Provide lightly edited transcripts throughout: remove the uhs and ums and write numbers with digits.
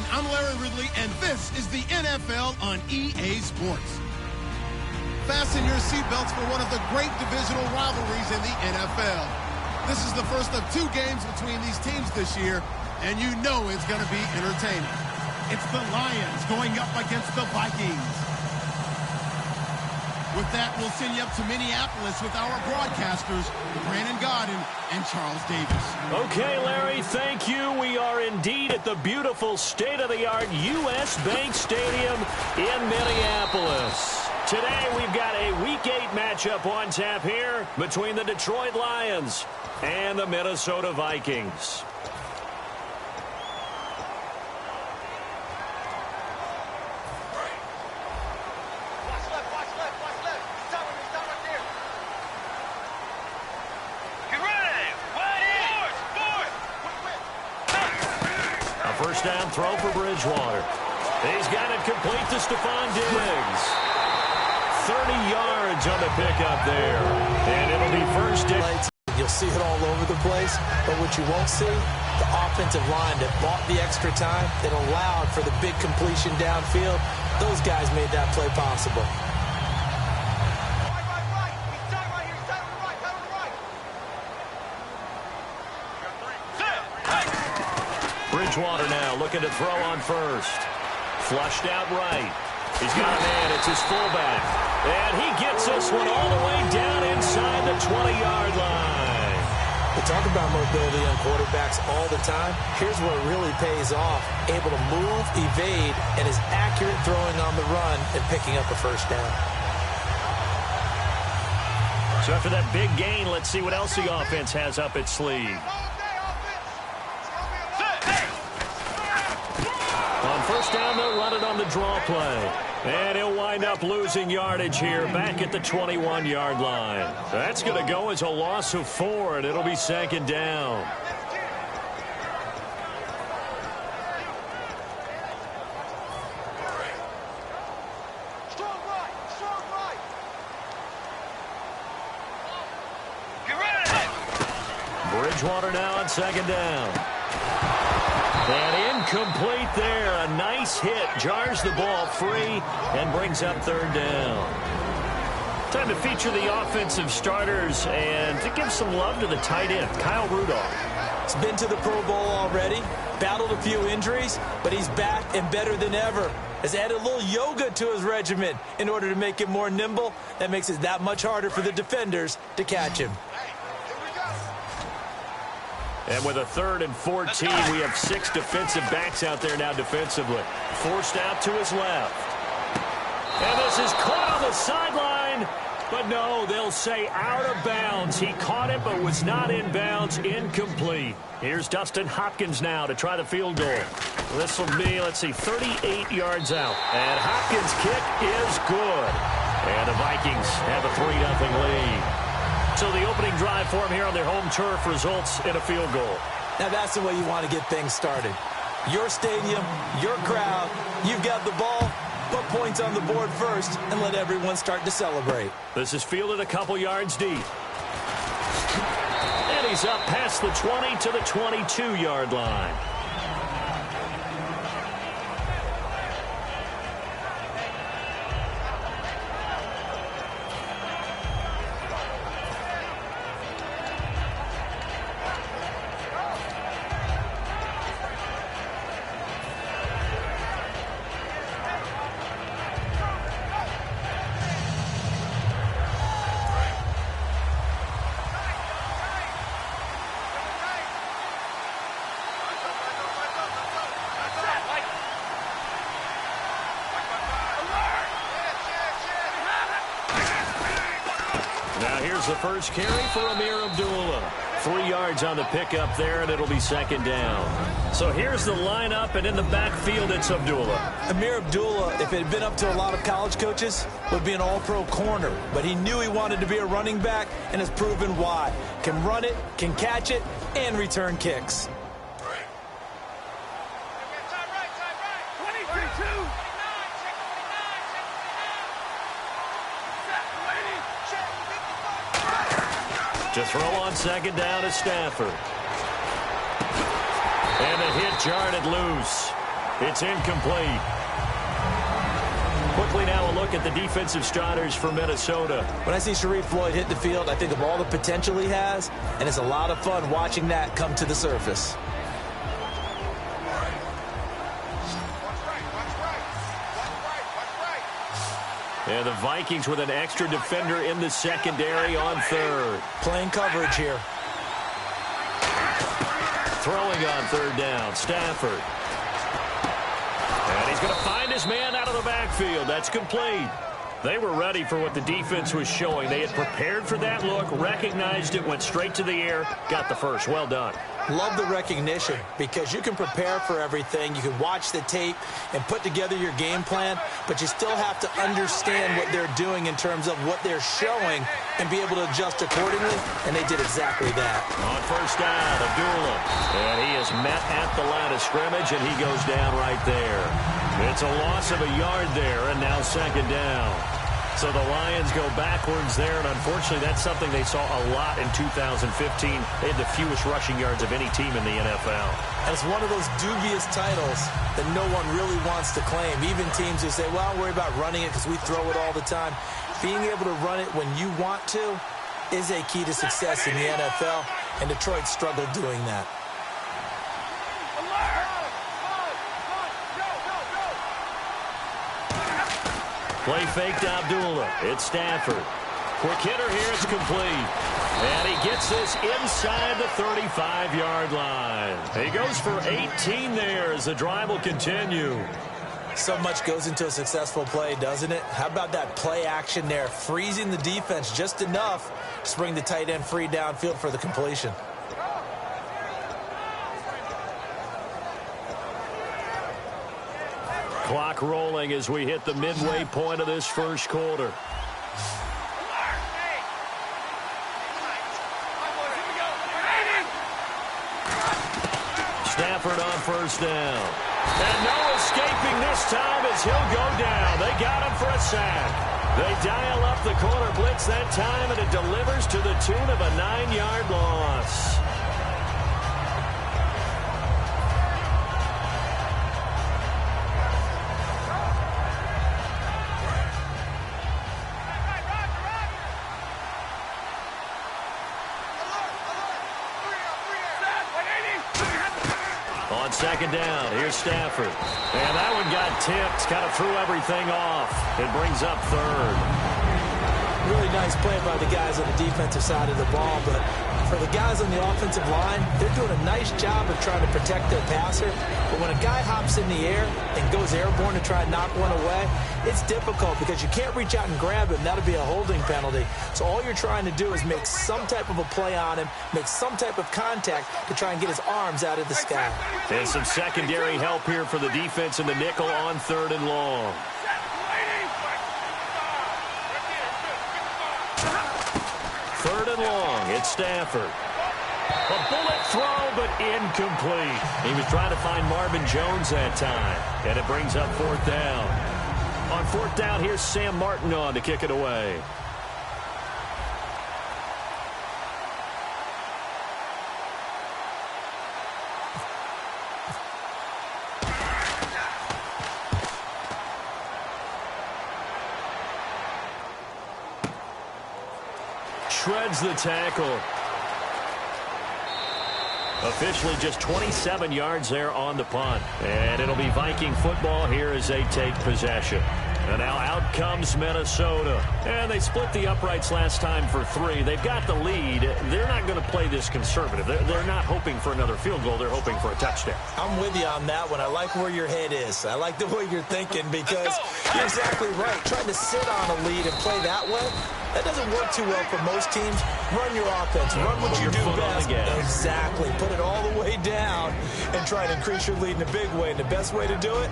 everyone. I'm Larry Ridley, and this is the NFL on EA Sports. Fasten your seatbelts for one of the great divisional rivalries in the NFL. This is the first of 2 games between these teams this year, and you know it's going to be entertaining. It's the Lions going up against the Vikings. With that, we'll send you up to Minneapolis with our broadcasters, Brandon Godden and Charles Davis. Okay, Larry, thank you. We are indeed at the beautiful state-of-the-art U.S. Bank Stadium in Minneapolis. Today, we've got a Week 8 matchup on tap here between the Detroit Lions and the Minnesota Vikings. First down throw for Bridgewater. He's got it complete to Stephon Diggs. 30 yards on the pickup there. And it'll be first down. You'll see it all over the place. But what you won't see, the offensive line that bought the extra time, that allowed for the big completion downfield, those guys made that play possible. Bridgewater now looking to throw on first. Flushed out right. He's got a man. It's his fullback. And he gets this one all the way down inside the 20-yard line. We talk about mobility on quarterbacks all the time. Here's where it really pays off. Able to move, evade, and is accurate throwing on the run and picking up a first down. So after that big gain, let's see what else the offense has up its sleeve. On first down, they'll run it on the draw play. And he'll wind up losing yardage here back at the 21-yard line. That's going to go as a loss of 4, and it'll be second down. Bridgewater now on second down. And incomplete there. A nice hit. Jars the ball free and brings up third down. Time to feature the offensive starters and to give some love to the tight end, Kyle Rudolph. He's been to the Pro Bowl already, battled a few injuries, but he's back and better than ever. Has added a little yoga to his regimen in order to make him more nimble. That makes it that much harder for the defenders to catch him. And with a 3rd and 14, we have 6 defensive backs out there now defensively. Forced out to his left. And this is caught on the sideline. But no, they'll say out of bounds. He caught it but was not in bounds. Incomplete. Here's Dustin Hopkins now to try the field goal. This will be, let's see, 38 yards out. And Hopkins' kick is good. And the Vikings have a 3-0 lead. So the opening drive for him here on their home turf results in a field goal. Now that's the way you want to get things started. Your stadium, your crowd, you've got the ball, put points on the board first and let everyone start to celebrate. This is fielded a couple yards deep. And he's up past the 20 to the 22-yard line. Here's the first carry for Amir Abdullah. 3 yards on the pickup there, and it'll be second down. So here's the lineup, and in the backfield, it's Abdullah. Amir Abdullah, if it had been up to a lot of college coaches, would be an all-pro corner. But he knew he wanted to be a running back, and has proven why. Can run it, can catch it, and return kicks. To throw on second down is Stafford. And the hit jarred it loose. It's incomplete. Quickly now a look at the defensive starters for Minnesota. When I see Sharif Floyd hit the field, I think of all the potential he has, and it's a lot of fun watching that come to the surface. And the Vikings with an extra defender in the secondary on third. Playing coverage here. Throwing on third down, Stafford. And he's going to find his man out of the backfield. That's complete. They were ready for what the defense was showing. They had prepared for that look, recognized it, went straight to the air, got the first. Well done. Love the recognition because you can prepare for everything. You can watch the tape and put together your game plan, but you still have to understand what they're doing in terms of what they're showing and be able to adjust accordingly, and they did exactly that. On first down, Abdullah. And he is met at the line of scrimmage, and he goes down right there. It's a loss of a yard there, and now second down. So the Lions go backwards there, and unfortunately that's something they saw a lot in 2015. They had the fewest rushing yards of any team in the NFL. And it's one of those dubious titles that no one really wants to claim. Even teams who say, well, I'll worry about running it because we throw it all the time. Being able to run it when you want to is a key to success in the NFL, and Detroit struggled doing that. Play fake to Abdullah. It's Stafford. Quick hitter here. It's complete. And he gets this inside the 35-yard line. He goes for 18 there as the drive will continue. So much goes into a successful play, doesn't it? How about that play action there? Freezing the defense just enough to bring the tight end free downfield for the completion. Clock rolling as we hit the midway point of this first quarter. Stafford on first down. And no escaping this time as he'll go down. They got him for a sack. They dial up the corner blitz that time, and it delivers to the tune of a 9-yard loss. On second down, here's Stafford. And that one got tipped, kind of threw everything off. It brings up third. Really nice play by the guys on the defensive side of the ball, but for the guys on the offensive line, they're doing a nice job of trying to protect their passer. But when a guy hops in the air and goes airborne to try and knock one away, it's difficult because you can't reach out and grab him. That'll be a holding penalty. So all you're trying to do is make some type of a play on him, make some type of contact to try and get his arms out of the sky. And some secondary help here for the defense in the nickel on third and long. Third and long, it's Stafford. A bullet throw, but incomplete. He was trying to find Marvin Jones that time, and it brings up fourth down. On fourth down, here's Sam Martin on to kick it away. Shreds the tackle. Officially just 27 yards there on the punt. And it'll be Viking football here as they take possession. And now out comes Minnesota. And they split the uprights last time for 3. They've got the lead. They're not going to play this conservative. They're not hoping for another field goal. They're hoping for a touchdown. I'm with you on that one. I like where your head is. I like the way you're thinking because you're exactly right. Trying to sit on a lead and play that way, that doesn't work too well for most teams. Run your offense. Run what you do best. Exactly. Put it all the way down and try to increase your lead in a big way. And the best way to do it,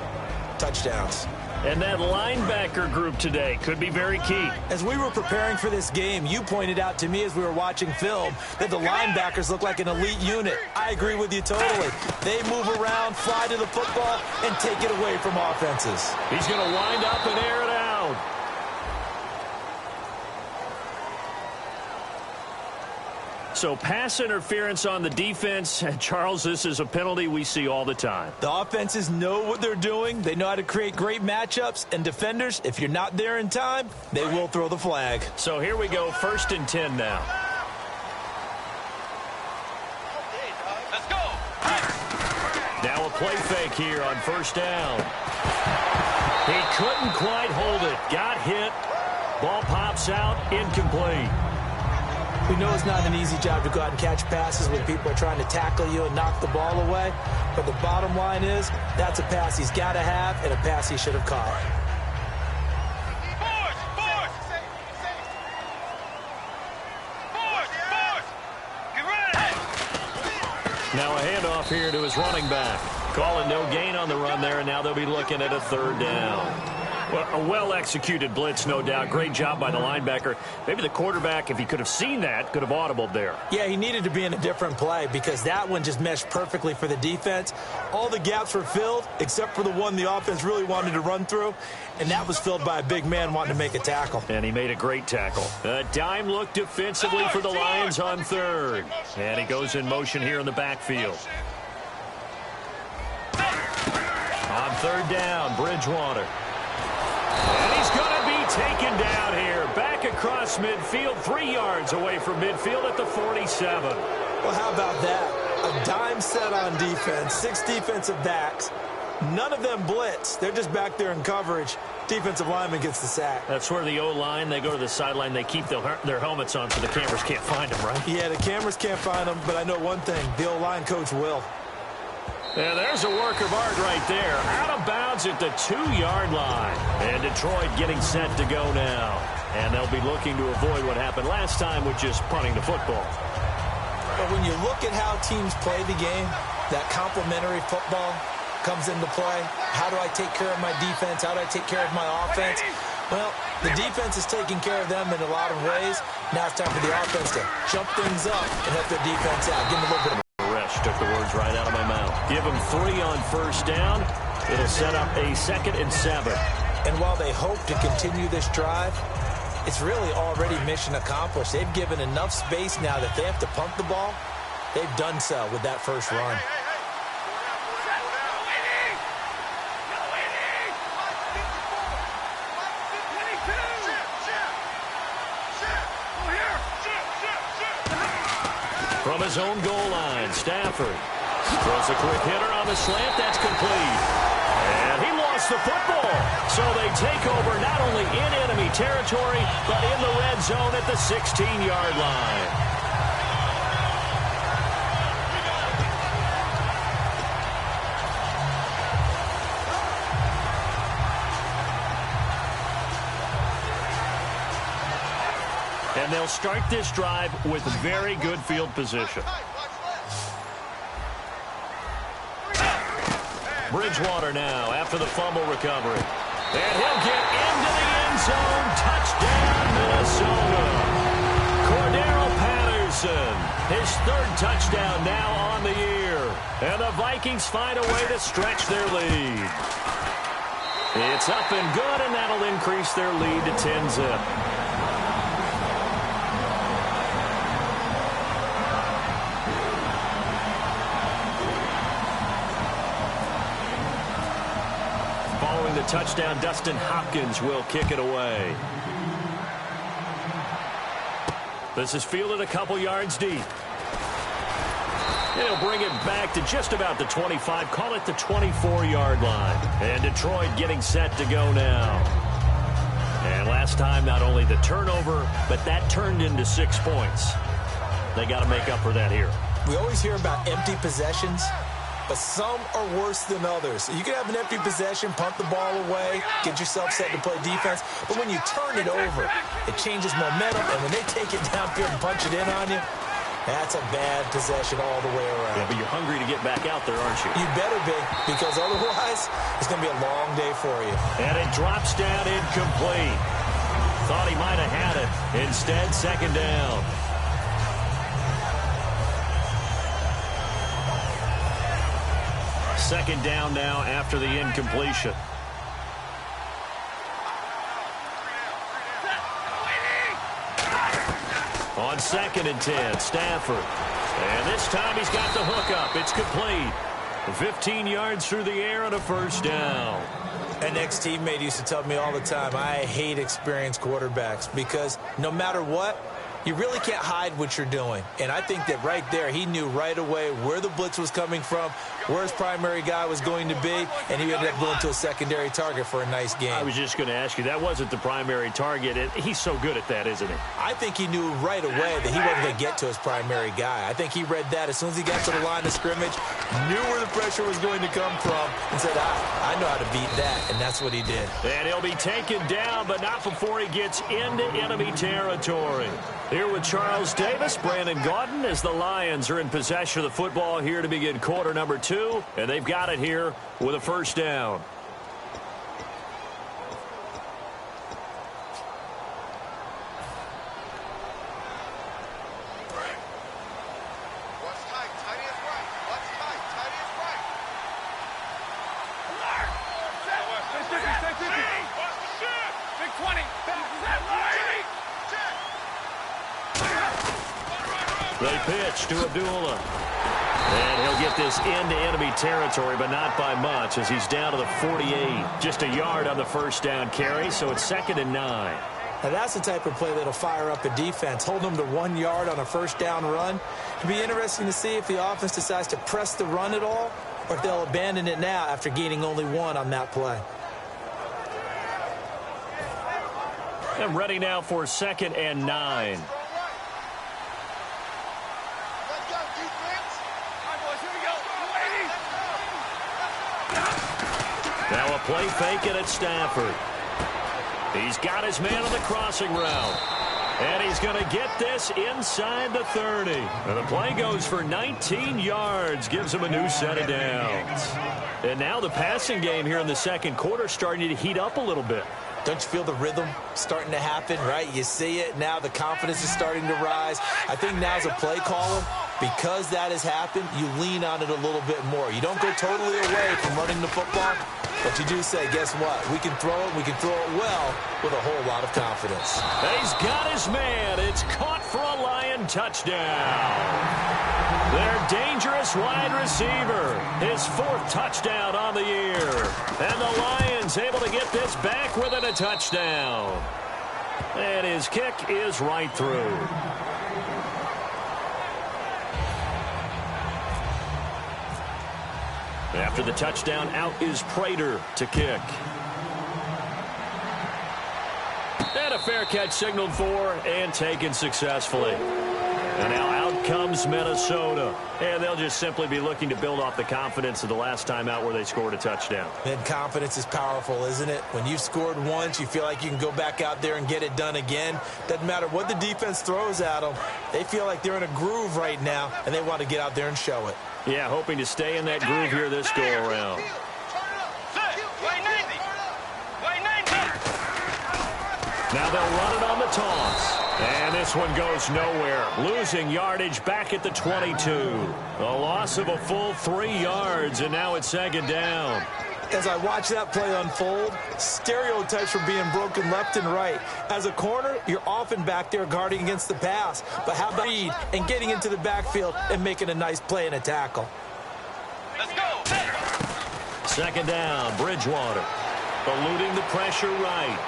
touchdowns. And that linebacker group today could be very key. As we were preparing for this game, you pointed out to me as we were watching film that the linebackers look like an elite unit. I agree with you totally. They move around, fly to the football, and take it away from offenses. He's going to wind up and air it out. So pass interference on the defense. Charles, this is a penalty we see all the time. The offenses know what they're doing. They know how to create great matchups. And defenders, if you're not there in time, they will throw the flag. So here we go, 1st and 10 now. Let's go. Now a play fake here on 1st down. He couldn't quite hold it. Got hit. Ball pops out. Incomplete. We know it's not an easy job to go out and catch passes when people are trying to tackle you and knock the ball away. But the bottom line is, that's a pass he's got to have and a pass he should have caught. Now a handoff here to his running back. Calling no gain on the run there, and now they'll be looking at a 3rd down. Well, a well-executed blitz, no doubt. Great job by the linebacker. Maybe the quarterback, if he could have seen that, could have audibled there. Yeah, he needed to be in a different play because that one just meshed perfectly for the defense. All the gaps were filled except for the one the offense really wanted to run through, and that was filled by a big man wanting to make a tackle. And he made a great tackle. A dime look defensively for the Lions on 3rd. And he goes in motion here in the backfield. On 3rd down, Bridgewater. And he's going to be taken down here. Back across midfield, 3 yards away from midfield at the 47. Well, how about that? A dime set on defense, 6 defensive backs. None of them blitz. They're just back there in coverage. Defensive lineman gets the sack. That's where the O-line, they go to the sideline, they keep their helmets on so the cameras can't find them, right? Yeah, the cameras can't find them, but I know one thing. The O-line coach will. Yeah, there's a work of art right there. Out of bounds at the 2-yard line. And Detroit getting set to go now. And they'll be looking to avoid what happened last time with just punting the football. But when you look at how teams play the game, that complementary football comes into play. How do I take care of my defense? How do I take care of my offense? Well, the defense is taking care of them in a lot of ways. Now it's time for the offense to jump things up and help their defense out. Give them a little bit of took the words right out of my mouth. Give them 3 on 1st down. It'll set up a 2nd and 7. And while they hope to continue this drive, it's really already mission accomplished. They've given enough space now that they have to pump the ball. They've done so with that first run. From his own goal line, Stafford throws a quick hitter on the slant. That's complete. And he lost the football. So they take over not only in enemy territory, but in the red zone at the 16-yard line. And they'll start this drive with very good field position. Bridgewater now after the fumble recovery. And he'll get into the end zone. Touchdown, Minnesota. Cordero Patterson, his 3rd touchdown now on the year. And the Vikings find a way to stretch their lead. It's up and good, and that'll increase their lead to 10-zip. The touchdown, Dustin Hopkins will kick it away. This is fielded a couple yards deep. He'll bring it back to just about the 25, call it the 24-yard line. And Detroit getting set to go now. And last time, not only the turnover, but that turned into 6 points. They got to make up for that here. We always hear about empty possessions, but some are worse than others. You can have an empty possession, punt the ball away, get yourself set to play defense, but when you turn it over, it changes momentum, and when they take it downfield and punch it in on you, that's a bad possession all the way around. Yeah, but you're hungry to get back out there, aren't you? You better be, because otherwise, it's going to be a long day for you. And it drops down incomplete. Thought he might have had it. Instead, 2nd down. Second down now after the incompletion. On on 2nd and 10. Stafford. And this time he's got the hook up. It's complete. 15 yards through the air and a first down. An ex-teammate used to tell me all the time, I hate experienced quarterbacks because no matter what, you really can't hide what you're doing. And I think that right there, he knew right away where the blitz was coming from, where his primary guy was going to be, and he ended up going to a secondary target for a nice game. I was just going to ask you, that wasn't the primary target. He's so good at that, isn't he? I think he knew right away that he wasn't going to get to his primary guy. I think he read that as soon as he got to the line of scrimmage, knew where the pressure was going to come from, and said, I know how to beat that, and that's what he did. And he'll be taken down, but not before he gets into enemy territory. Here with Charles Davis, Brandon Gaudin, as the Lions are in possession of the football here to begin quarter number 2, and they've got it here with a first down. They pitch to Abdullah. And he'll get this into enemy territory, but not by much, as he's down to the 48. Just a yard on the first down carry, so it's 2nd and 9. Now that's the type of play that'll fire up a defense. Hold them to 1 yard on a first down run. It'll be interesting to see if the offense decides to press the run at all, or if they'll abandon it now after gaining only 1 on that play. And ready now for 2nd and 9. Now a play fake it at Stafford. He's got his man on the crossing route. And he's going to get this inside the 30. And the play goes for 19 yards. Gives him a new set of downs. And now the passing game here in the second quarter starting to heat up a little bit. Don't you feel the rhythm starting to happen, right? You see it. Now the confidence is starting to rise. I think now as a play caller, because that has happened, you lean on it a little bit more. You don't go totally away from running the football, but you do say, guess what? We can throw it. We can throw it well with a whole lot of confidence. He's got his man. It's caught for a Lion touchdown. Their dangerous wide receiver. His 4th touchdown on the year. And the Lions able to get this back within a touchdown. And his kick is right through. After the touchdown, out is Prater to kick. And a fair catch signaled for and taken successfully. And now out comes Minnesota. And they'll just simply be looking to build off the confidence of the last time out where they scored a touchdown. And confidence is powerful, isn't it? When you've scored once, you feel like you can go back out there and get it done again. Doesn't matter what the defense throws at them. They feel like they're in a groove right now, and they want to get out there and show it. Yeah, hoping to stay in that groove here this go-around. Now they'll run it on the toss. And this one goes nowhere. Losing yardage back at the 22. A loss of a full 3 yards, and now it's 2nd down. As I watch that play unfold, stereotypes are being broken left and right. As a corner, you're often back there guarding against the pass. But how about read and getting into the backfield and making a nice play and a tackle? Let's go. 2nd down, Bridgewater. Eluding the pressure right.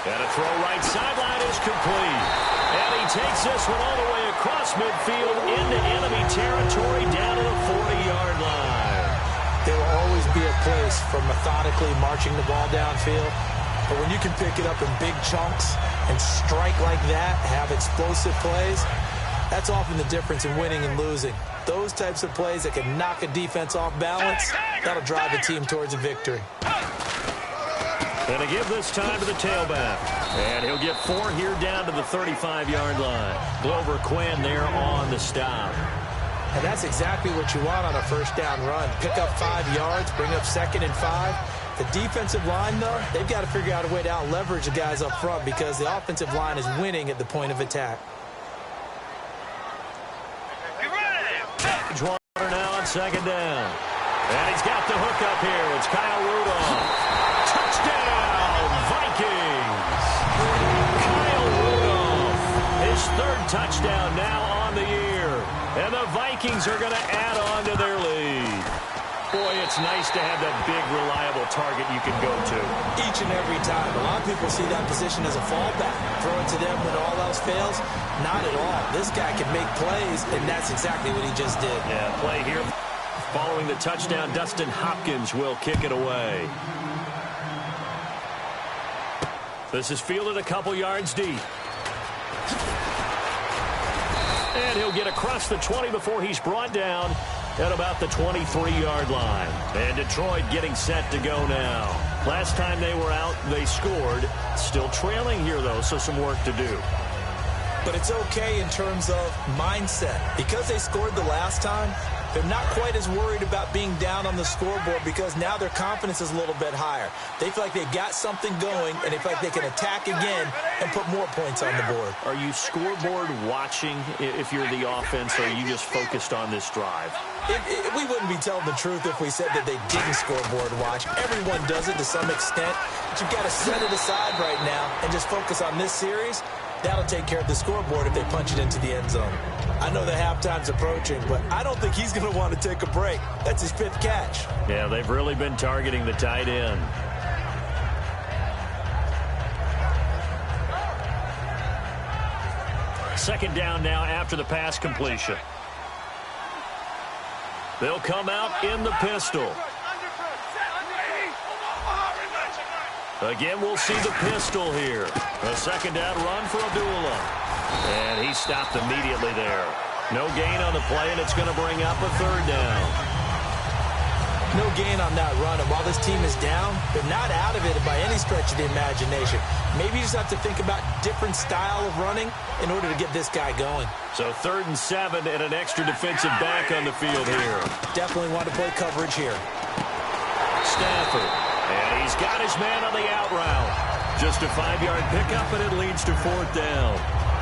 And a throw right sideline is complete. And he takes this one all the way across midfield into enemy territory down to the 40-yard line. There will always be a place for methodically marching the ball downfield. But when you can pick it up in big chunks and strike like that, have explosive plays, that's often the difference in winning and losing. Those types of plays that can knock a defense off balance, that'll drive a team towards a victory. And to give this time to the tailback. And he'll get 4 here down to the 35-yard line. Glover Quinn there on the stop. And that's exactly what you want on a first down run. Pick up 5 yards, bring up 2nd and 5. The defensive line, though, they've got to figure out a way to out-leverage the guys up front because the offensive line is winning at the point of attack. Bridgewater now on 2nd down. And he's got the hook up here. It's Kyle Rudolph. Touchdown, Vikings! Kyle Rudolph Vikings are going to add on to their lead. Boy, it's nice to have that big, reliable target you can go to. Each and every time. A lot of people see that position as a fallback. Throw it to them when all else fails. Not at all. This guy can make plays, and that's exactly what he just did. Yeah, play here. Following the touchdown, Dustin Hopkins will kick it away. This is fielded a couple yards deep. And he'll get across the 20 before he's brought down at about the 23-yard line. And Detroit getting set to go now. Last time they were out, they scored. Still trailing here, though, so some work to do. But it's okay in terms of mindset. Because they scored the last time, they're not quite as worried about being down on the scoreboard because now their confidence is a little bit higher. They feel like they've got something going, and they feel like they can attack again and put more points on the board. Are you scoreboard watching if you're the offense, or are you just focused on this drive? We wouldn't be telling the truth if we said that they didn't scoreboard watch. Everyone does it to some extent, but you've got to set it aside right now and just focus on this series. That'll take care of the scoreboard if they punch it into the end zone. I know the halftime's approaching, but I don't think he's going to want to take a break. That's his 5th catch. Yeah, they've really been targeting the tight end. Second down now after the pass completion. They'll come out in the pistol. Again, we'll see the pistol here. A second down run for Abdullah. And he stopped immediately there. No gain on the play, and it's going to bring up a third down. No gain on that run, and while this team is down, they're not out of it by any stretch of the imagination. Maybe you just have to think about different style of running in order to get this guy going. So 3rd and 7 and an extra defensive back on the field here. Definitely want to play coverage here. Stafford. And he's got his man on the out route. Just a 5-yard pickup, and it leads to 4th down.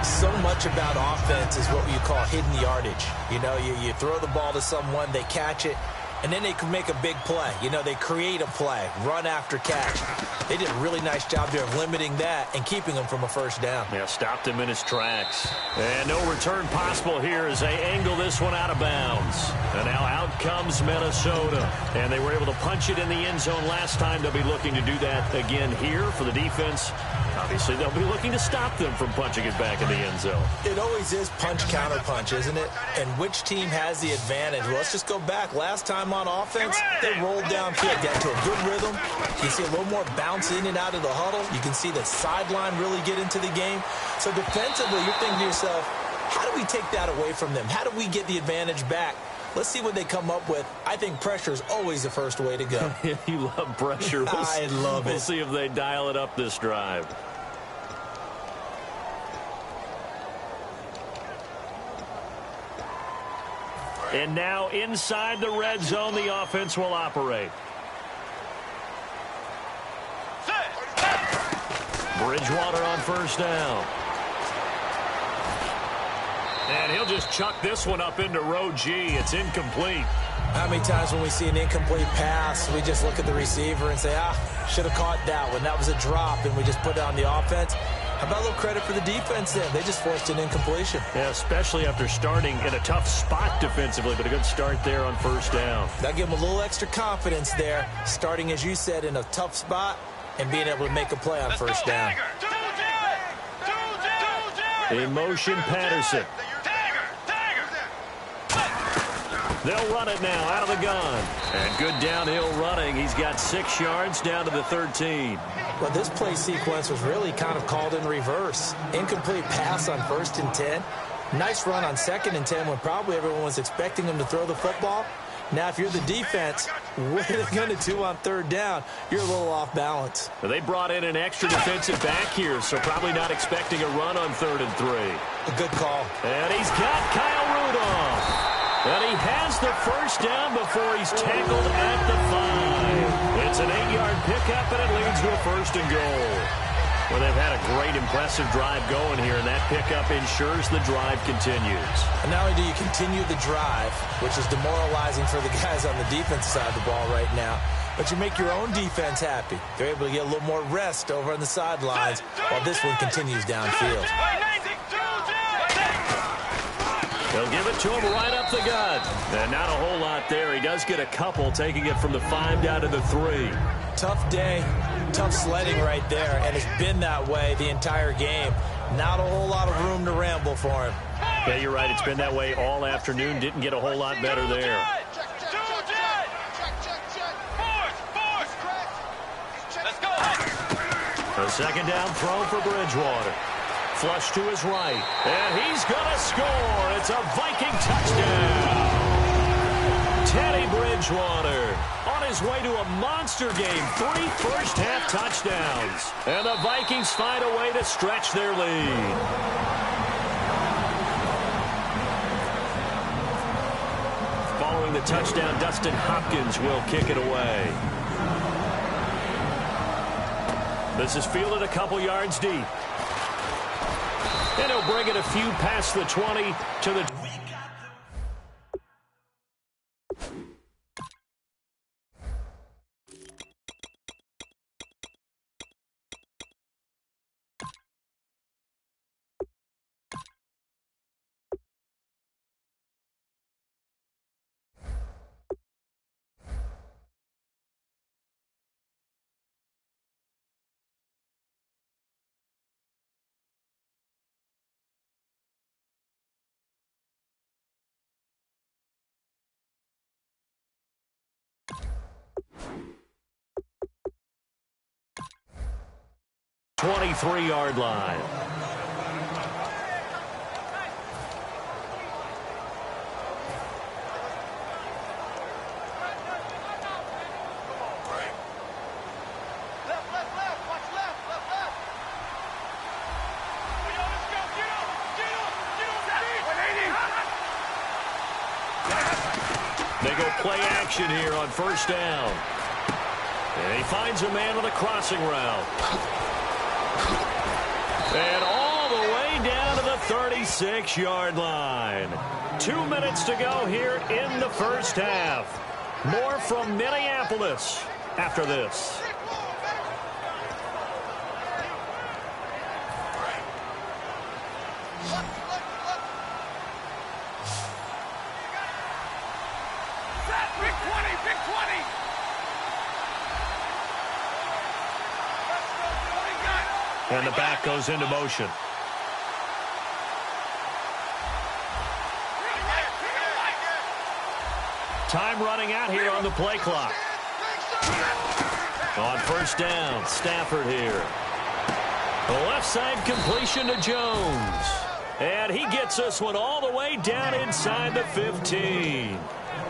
So much about offense is what you call hidden yardage. You know, you throw the ball to someone, they catch it, and then they can make a big play. You know, they create a play, run after catch. They did a really nice job there of limiting that and keeping him from a first down. Yeah, stopped him in his tracks. And no return possible here as they angle this one out of bounds. And now out comes Minnesota. And they were able to punch it in the end zone last time. They'll be looking to do that again here for the defense. Obviously, they'll be looking to stop them from punching it back in the end zone. It always is punch-counter-punch, isn't it? And which team has the advantage? Well, let's just go back. Last time on offense, they rolled downfield, got to a good rhythm. You see a little more bounce in and out of the huddle. You can see the sideline really get into the game. So defensively, you're thinking to yourself, how do we take that away from them? How do we get the advantage back? Let's see what they come up with. I think pressure is always the first way to go. You love pressure. I love it. We'll see if they dial it up this drive. And now inside the red zone, the offense will operate. Bridgewater on first down. And he'll just chuck this one up into row G. It's incomplete. How many times when we see an incomplete pass, we just look at the receiver and say, should have caught that one. That was a drop, and we just put it on the offense. How about a little credit for the defense then? They just forced an incompletion. Yeah, especially after starting in a tough spot defensively, but a good start there on first down. That give them a little extra confidence there, starting, as you said, in a tough spot and being able to make a play on first down. In motion, Patterson. They'll run it now out of the gun. And good downhill running. He's got 6 yards down to the 13. Well, this play sequence was really kind of called in reverse. Incomplete pass on 1st and 10. Nice run on 2nd and 10 when probably everyone was expecting him to throw the football. Now, if you're the defense, what are they going to do on 3rd down? You're a little off balance. Well, they brought in an extra defensive back here, so probably not expecting a run on 3rd and 3. A good call. And he's got Kyle Rudolph. And he has the first down before he's tackled at the 5. It's an 8-yard pickup, and it leads to a 1st and goal. Well, they've had a great, impressive drive going here, and that pickup ensures the drive continues. And not only do you continue the drive, which is demoralizing for the guys on the defensive side of the ball right now, but you make your own defense happy. They're able to get a little more rest over on the sidelines while this one continues downfield. They'll give it to him right up the gut. And not a whole lot there. He does get a couple, taking it from the 5 down to the 3. Tough day, tough sledding right there, and it's been that way the entire game. Not a whole lot of room to ramble for him. Yeah, you're right. It's been that way all afternoon. Didn't get a whole lot better there. Let's go. A second down throw for Bridgewater. Flush to his right. And he's going to score. It's a Viking touchdown. Teddy Bridgewater on his way to a monster game. 3 first-half touchdowns. And the Vikings find a way to stretch their lead. Following the touchdown, Dustin Hopkins will kick it away. This is fielded a couple yards deep. And he'll bring it a few past the 20 to the... ...23-yard line. They go play action here on first down. And he finds a man on a crossing route. And all the way down to the 36-yard line. 2 minutes to go here in the first half. More from Minneapolis after this. And the back goes into motion. Time running out here on the play clock. On first down, Stafford here. The left side completion to Jones. And he gets this one all the way down inside the 15.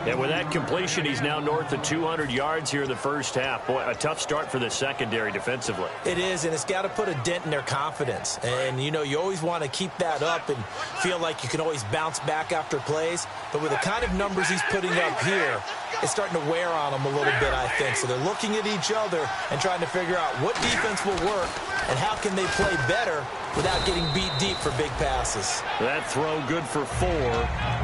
And with that completion, he's now north of 200 yards here in the first half. Boy, a tough start for the secondary defensively. It is, and it's got to put a dent in their confidence. And, you know, you always want to keep that up and feel like you can always bounce back after plays. But with the kind of numbers he's putting up here, it's starting to wear on them a little bit, I think. So they're looking at each other and trying to figure out what defense will work and how can they play better without getting beat deep for big passes. That throw good for 4.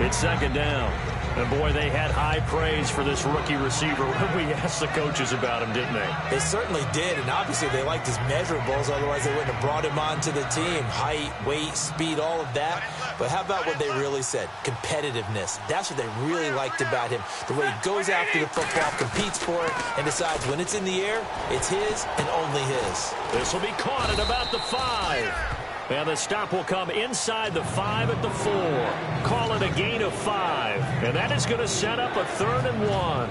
It's second down. And, boy, they had high praise for this rookie receiver when we asked the coaches about him, didn't they? They certainly did, and obviously they liked his measurables. Otherwise, they wouldn't have brought him onto the team. Height, weight, speed, all of that. But how about what they really said? Competitiveness. That's what they really liked about him. The way he goes after the football, competes for it, and decides when it's in the air, it's his and only his. This will be caught at about the 5. And the stop will come inside the 5 at the 4. Call it a gain of 5. And that is going to set up a 3rd and 1.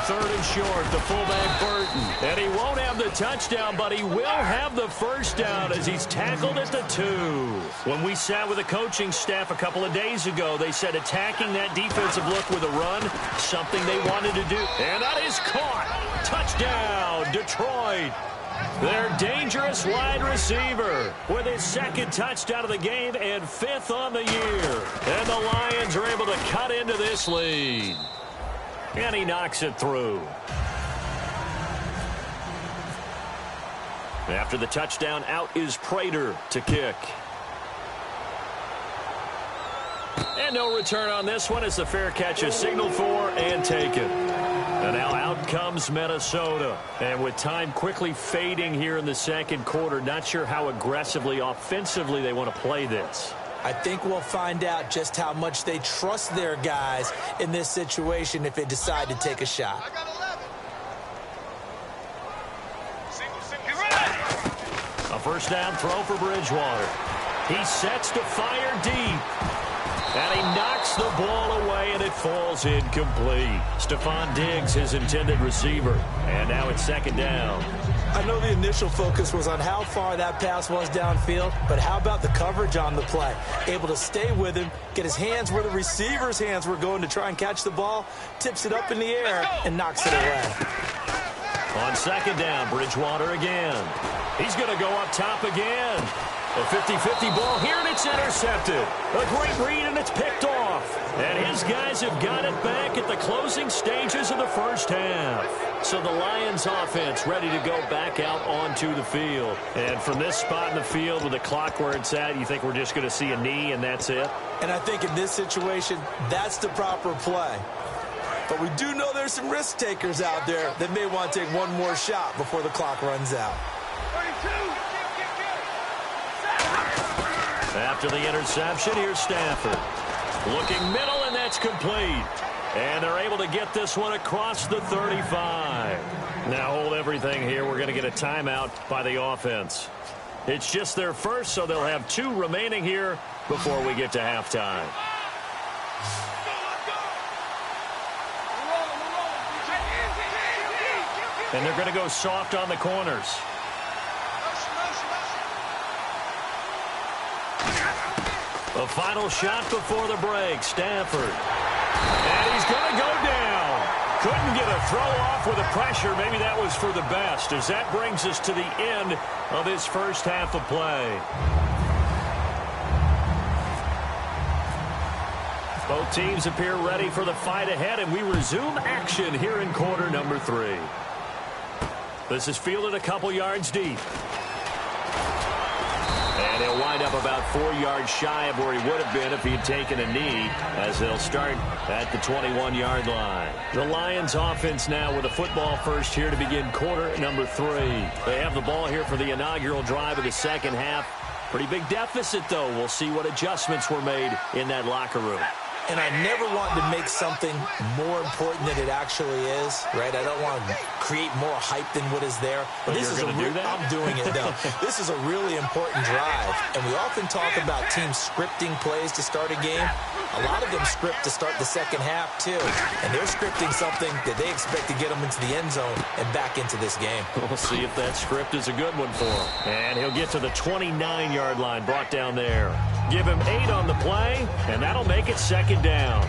Third and short, the fullback Burton. And he won't have the touchdown, but he will have the first down as he's tackled at the 2. When we sat with the coaching staff a couple of days ago, they said attacking that defensive look with a run, something they wanted to do. And that is caught. Touchdown, Detroit. Their dangerous wide receiver with his 2nd touchdown of the game and 5th on the year. And the Lions are able to cut into this lead. And he knocks it through. After the touchdown, out is Prater to kick. And no return on this one as the fair catch is signaled for and taken. And now out comes Minnesota. And with time quickly fading here in the second quarter, not sure how aggressively, offensively they want to play this. I think we'll find out just how much they trust their guys in this situation if they decide to take a shot. A first down throw for Bridgewater. He sets to fire deep. And he knocks the ball away, and it falls incomplete. Stephon Diggs, his intended receiver. And now it's second down. I know the initial focus was on how far that pass was downfield, but how about the coverage on the play? Able to stay with him, get his hands where the receiver's hands were going to try and catch the ball, tips it up in the air, and knocks it away. On second down, Bridgewater again. He's going to go up top again. A 50-50 ball here, and it's intercepted. A great read, and it's picked off. And his guys have got it back at the closing stages of the first half. So the Lions offense ready to go back out onto the field. And from this spot in the field with the clock where it's at, you think we're just going to see a knee and that's it? And I think in this situation, that's the proper play. But we do know there's some risk takers out there that may want to take one more shot before the clock runs out. After the interception, here's Stafford. Looking middle, and that's complete. And they're able to get this one across the 35. Now hold everything here. We're going to get a timeout by the offense. It's just their first, so they'll have 2 remaining here before we get to halftime. And they're going to go soft on the corners. The final shot before the break, Stafford. And he's going to go down. Couldn't get a throw off with the pressure. Maybe that was for the best, as that brings us to the end of this first half of play. Both teams appear ready for the fight ahead, and we resume action here in quarter number 3. This is fielded a couple yards deep. And he'll wind up about 4 yards shy of where he would have been if he had taken a knee, as they'll start at the 21-yard line. The Lions offense now with a football first here to begin quarter number 3. They have the ball here for the inaugural drive of the second half. Pretty big deficit, though. We'll see what adjustments were made in that locker room. And I never want to make something more important than it actually is, right? I don't want to create more hype than what is there. But this is going to do that? I'm doing it, though. This is a really important drive. And we often talk about teams scripting plays to start a game. A lot of them script to start the second half, too. And they're scripting something that they expect to get them into the end zone and back into this game. We'll see if that script is a good one for him. And he'll get to the 29-yard line, brought down there. Give him 8 on the play, and that'll make it second down.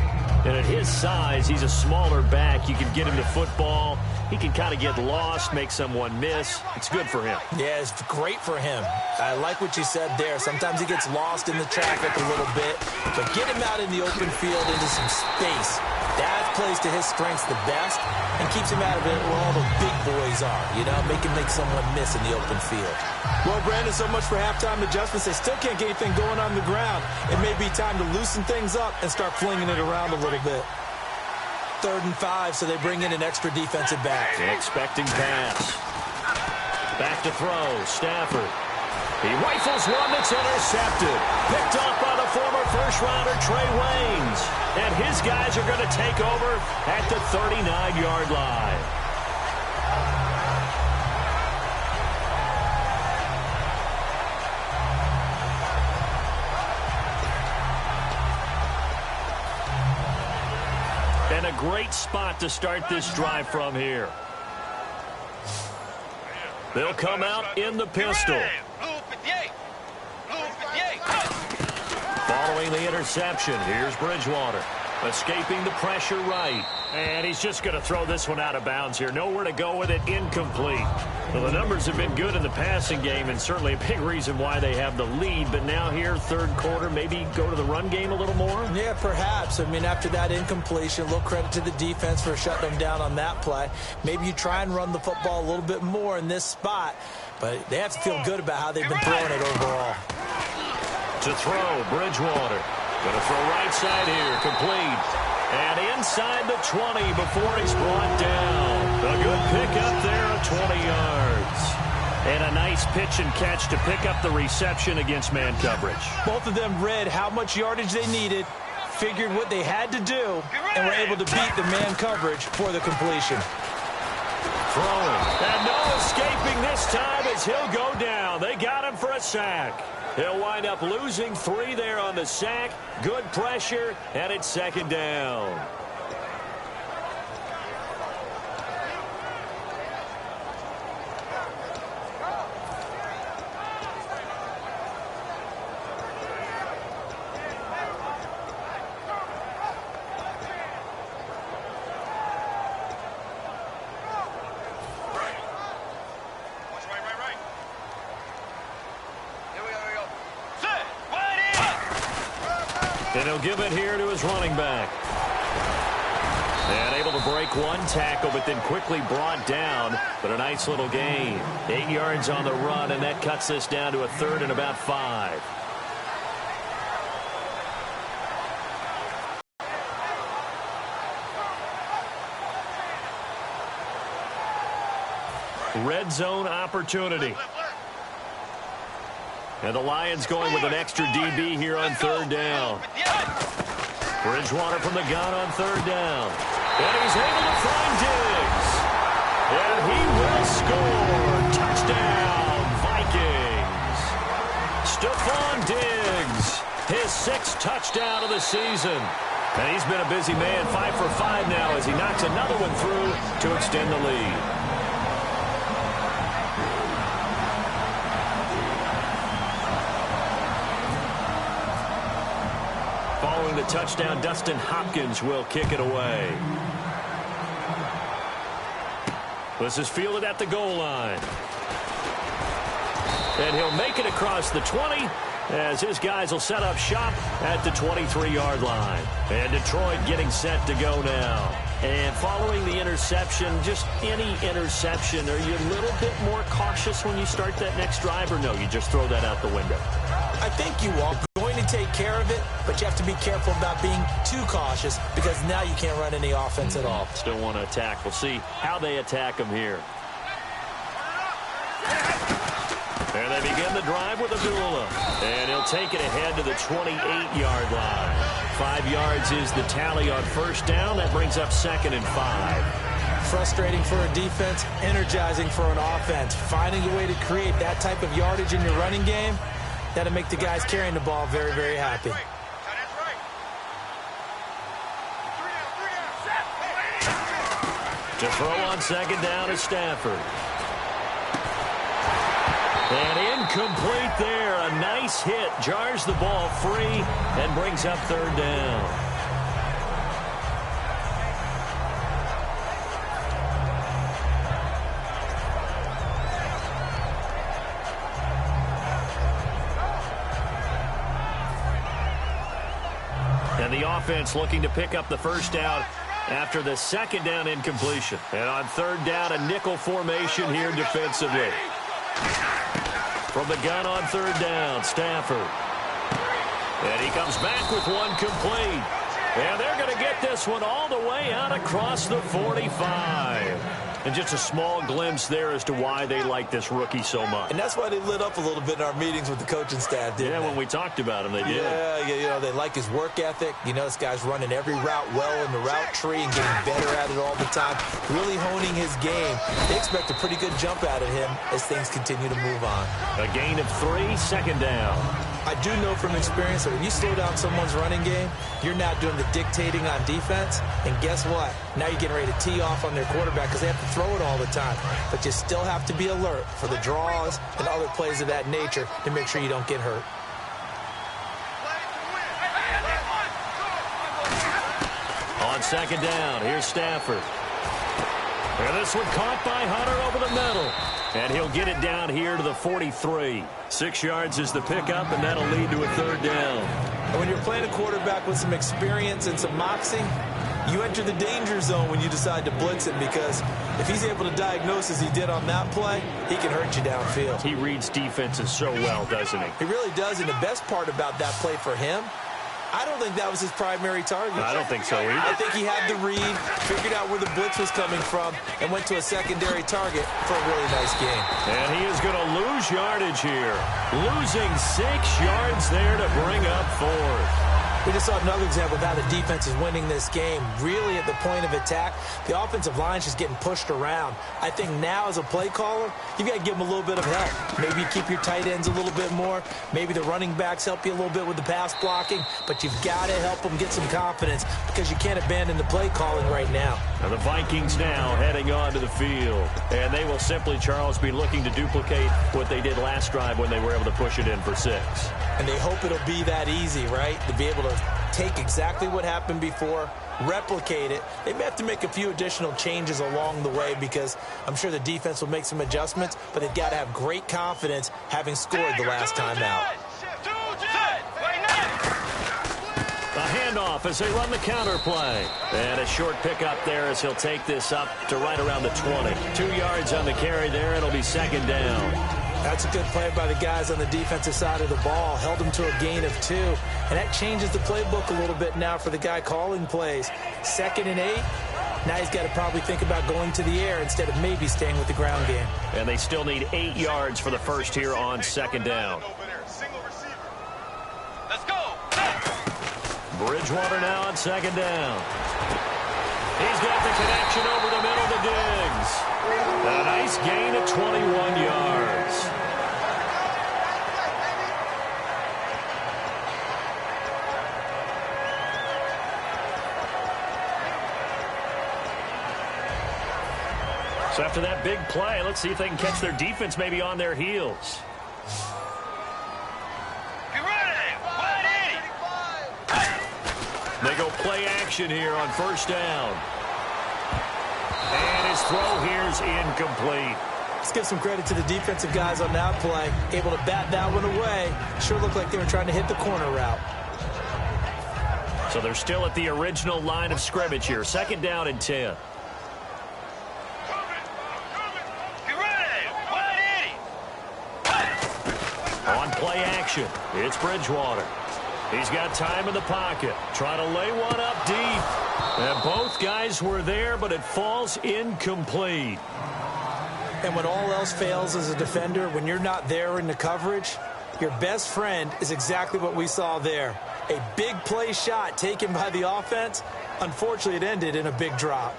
And at his size, he's a smaller back. You can get him to football. He can kind of get lost, make someone miss. It's good for him. Yeah, it's great for him. I like what you said there. Sometimes he gets lost in the traffic a little bit, but get him out in the open field into some space. That plays to his strengths the best and keeps him out of it where all the big boys are, you know, make someone miss in the open field. Well, Brandon, so much for halftime adjustments. They still can't get anything going on the ground. It may be time to loosen things up and start flinging it around a little bit. 3rd and 5, so they bring in an extra defensive back. Expecting pass. Back to throw, Stafford. He rifles one that's intercepted. Picked off by the former first-rounder Trey Waynes. And his guys are going to take over at the 39-yard line. And a great spot to start this drive from here. They'll come out in the pistol. Following the interception, here's Bridgewater. Escaping the pressure right. And he's just going to throw this one out of bounds here. Nowhere to go with it. Incomplete. Well, the numbers have been good in the passing game, and certainly a big reason why they have the lead. But now here, third quarter, maybe go to the run game a little more? Yeah, perhaps. I mean, after that incompletion, a little credit to the defense for shutting them down on that play. Maybe you try and run the football a little bit more in this spot. But they have to feel good about how they've been throwing it overall. To throw, Bridgewater. Going to throw right side here, complete. And inside the 20 before he's brought down. A good pickup there at 20 yards. And a nice pitch and catch to pick up the reception against man coverage. Both of them read how much yardage they needed, figured what they had to do, and were able to beat the man coverage for the completion. Throwing. And no escaping this time as he'll go down. They got him for a sack. He'll wind up losing 3 there on the sack. Good pressure, and it's second down. And he'll give it here to his running back. And able to break one tackle, but then quickly brought down. But a nice little gain. 8 yards on the run, and that cuts this down to a third and about 5. Red zone opportunity. And the Lions going with an extra DB here on third down. Bridgewater from the gun on third down. And he's able to find Diggs. And he will score. Touchdown, Vikings. Stephon Diggs, his 6th touchdown of the season. And he's been a busy man, 5 for 5 now as he knocks another one through to extend the lead. Following the touchdown, Dustin Hopkins will kick it away. This is fielded at the goal line. And he'll make it across the 20 as his guys will set up shop at the 23-yard line. And Detroit getting set to go now. And following the interception, just any interception, are you a little bit more cautious when you start that next drive, or no, you just throw that out the window? I think you are going to take care of it, but you have to be careful about being too cautious because now you can't run any offense at all. Still want to attack. We'll see how they attack him here. And they begin the drive with Abdullah. And he'll take it ahead to the 28-yard line. 5 yards is the tally on first down. That brings up 2nd and 5. Frustrating for a defense, energizing for an offense. Finding a way to create that type of yardage in your running game, that'll make the guys carrying the ball very, very happy. To throw on second down is Stafford. And incomplete there. A nice hit. Jars the ball free and brings up third down. And the offense looking to pick up the first down after the second down incompletion. And on third down, a nickel formation here defensively. From the gun on third down, Stafford. And he comes back with one complete. And they're going to get this one all the way out across the 45. And just a small glimpse there as to why they like this rookie so much. And that's why they lit up a little bit in our meetings with the coaching staff, didn't they? When we talked about him, they did. Yeah, you know, they like his work ethic. You know, this guy's running every route well in the route tree and getting better at it all the time, really honing his game. They expect a pretty good jump out of him as things continue to move on. A gain of 3, second down. I do know from experience that when you slow down someone's running game, you're now doing the dictating on defense. And guess what? Now you're getting ready to tee off on their quarterback because they have to throw it all the time. But you still have to be alert for the draws and other plays of that nature to make sure you don't get hurt. second down. Here's Stafford. And this one caught by Hunter over the middle. And he'll get it down here to the 43. 6 yards is the pickup, and that'll lead to a third down. When you're playing a quarterback with some experience and some moxie, you enter the danger zone when you decide to blitz him, because if he's able to diagnose as he did on that play, he can hurt you downfield. He reads defenses so well, doesn't he? He really does, and the best part about that play for him, I don't think that was his primary target. I don't think so either. I think he had the read, figured out where the blitz was coming from, and went to a secondary target for a really nice game. And he is going to lose yardage here. Losing 6 yards there to bring up fourth. We just saw another example of how the defense is winning this game. Really at the point of attack, the offensive line is just getting pushed around. I think now as a play caller, you've got to give them a little bit of help. Maybe keep your tight ends a little bit more. Maybe the running backs help you a little bit with the pass blocking. But you've got to help them get some confidence, because you can't abandon the play calling right now. And the Vikings now heading on to the field. And they will simply, Charles, be looking to duplicate what they did last drive when they were able to push it in for 6. And they hope it'll be that easy, right? To be able to take exactly what happened before, replicate it. They may have to make a few additional changes along the way, because I'm sure the defense will make some adjustments, but they've got to have great confidence having scored the last time out. A handoff as they run the counter play. And a short pickup there as he'll take this up to right around the 20. 2 yards on the carry there. It'll be second down. That's a good play by the guys on the defensive side of the ball. Held them to a gain of 2. And that changes the playbook a little bit now for the guy calling plays. 2nd and 8. Now he's got to probably think about going to the air instead of maybe staying with the ground game. And they still need 8 yards for the first here on second down. Let's go. Bridgewater now on second down. He's got the connection over the middle to Diggs. A nice gain of 21 yards. So after that big play, let's see if they can catch their defense maybe on their heels. Get ready. 180. They go play action here on first down. And his throw here is incomplete. Let's give some credit to the defensive guys on that play. Able to bat that one away. Sure looked like they were trying to hit the corner route. So they're still at the original line of scrimmage here. Second down and 10. Get ready. 180. On play action, it's Bridgewater. He's got time in the pocket. Trying to lay one up deep. And both guys were there, but it falls incomplete. And when all else fails as a defender, when you're not there in the coverage, your best friend is exactly what we saw there. A big play shot taken by the offense. Unfortunately, it ended in a big drop.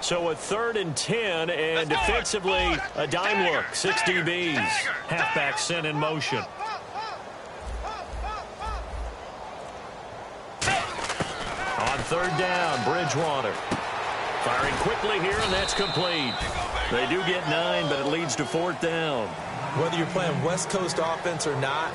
So a 3rd and 10, and defensively, a dime look. 6 DBs. Halfback sent in motion. On 3rd down, Bridgewater. Firing quickly here, and that's complete. They do get 9, but it leads to 4th down. Whether you're playing West Coast offense or not,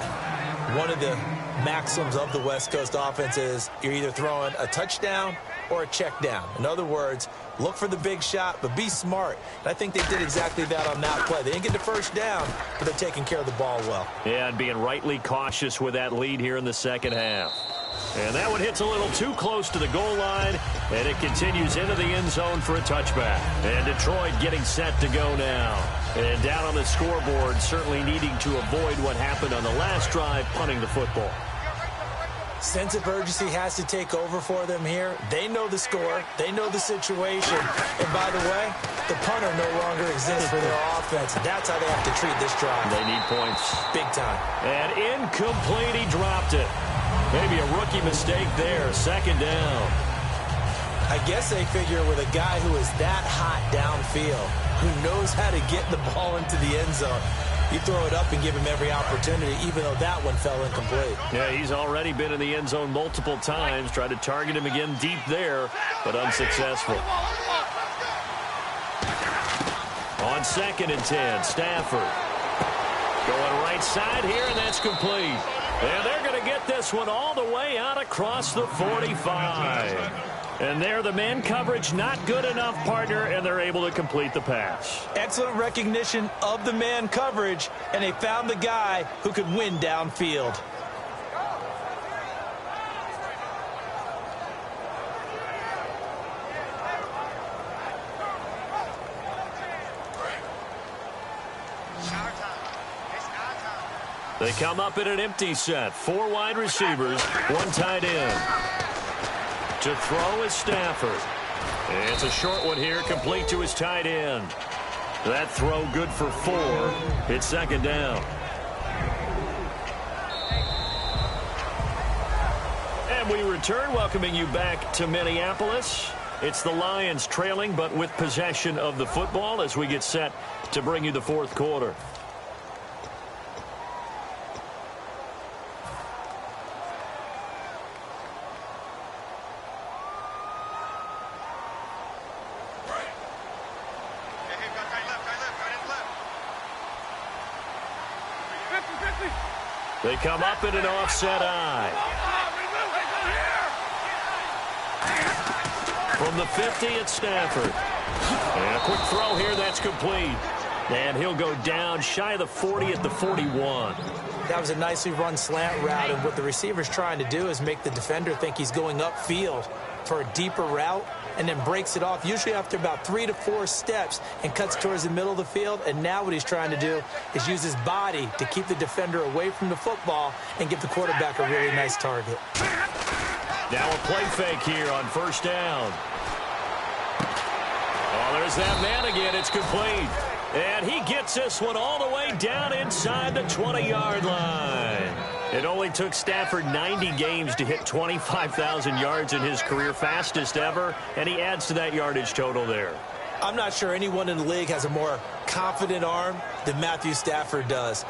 one of the maxims of the West Coast offense is you're either throwing a touchdown or a check down. In other words, look for the big shot, but be smart. And I think they did exactly that on that play. They didn't get the first down, but they're taking care of the ball well. Yeah, and being rightly cautious with that lead here in the second half. And that one hits a little too close to the goal line, and it continues into the end zone for a touchback. And Detroit getting set to go now. And down on the scoreboard, certainly needing to avoid what happened on the last drive, punting the football. Sense of urgency has to take over for them here. They know the score. They know the situation. And by the way, the punter no longer exists for their offense. That's how they have to treat this drive. They need points. Big time. And incomplete, he dropped it. Maybe a rookie mistake there. Second down. I guess they figure with a guy who is that hot downfield, who knows how to get the ball into the end zone, you throw it up and give him every opportunity, even though that one fell incomplete. Yeah, he's already been in the end zone multiple times. Tried to target him again deep there, but unsuccessful. On 2nd and 10, Stafford. Going right side here, and that's complete. And they're going to get this one all the way out across the 45. And there, the man coverage not good enough, partner, and they're able to complete the pass. Excellent recognition of the man coverage, and they found the guy who could win downfield. They come up in an empty set. 4 wide receivers, 1 tight end. To throw is Stafford. And it's a short one here, complete to his tight end. That throw good for 4. It's 2nd down. And we return, welcoming you back to Minneapolis. It's the Lions trailing, but with possession of the football as we get set to bring you the 4th quarter. They come up in an offset eye. From the 50, it's Stafford. And a quick throw here, that's complete. And he'll go down shy of the 40 at the 41. That was a nicely run slant route, and what the receiver's trying to do is make the defender think he's going upfield for a deeper route, and then breaks it off, usually after about 3 to 4 steps, and cuts towards the middle of the field. And now what he's trying to do is use his body to keep the defender away from the football and give the quarterback a really nice target. Now a play fake here on 1st down. Oh, there's that man again. It's complete. And he gets this one all the way down inside the 20-yard line. It only took Stafford 90 games to hit 25,000 yards in his career, fastest ever, and he adds to that yardage total there. I'm not sure anyone in the league has a more confident arm than Matthew Stafford does.